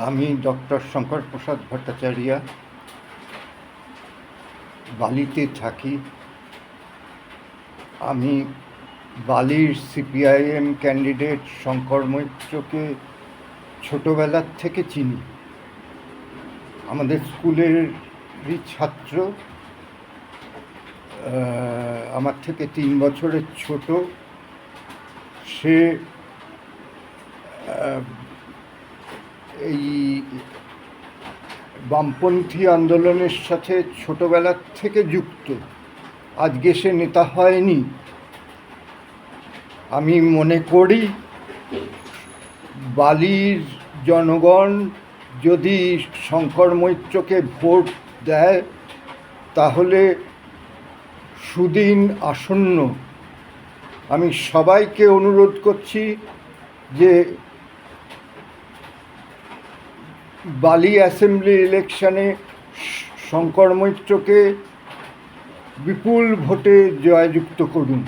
আমি ডক্টর শঙ্কর প্রসাদ ভট্টাচার্য, বালিতে থাকি। আমি বালির সিপিআইএম ক্যান্ডিডেট শঙ্কর মৈত্রকে ছোটোবেলার থেকে চিনি। আমাদের স্কুলেরই ছাত্র, আমার থেকে 3 বছরের ছোট। সে এই বামপন্থী আন্দোলনের সাথে ছোটোবেলার থেকে যুক্ত। আজকে সে নেতা হয়নি। আমি মনে করি বালির জনগণ যদি শঙ্কর মৈত্রকে ভোট দেয় তাহলে সুদিন আসন্ন। আমি সবাইকে অনুরোধ করছি যে বালি অ্যাসেম্বলি ইলেকশনে শঙ্কর মৈত্রকে বিপুল ভোটে জয়যুক্ত করুন।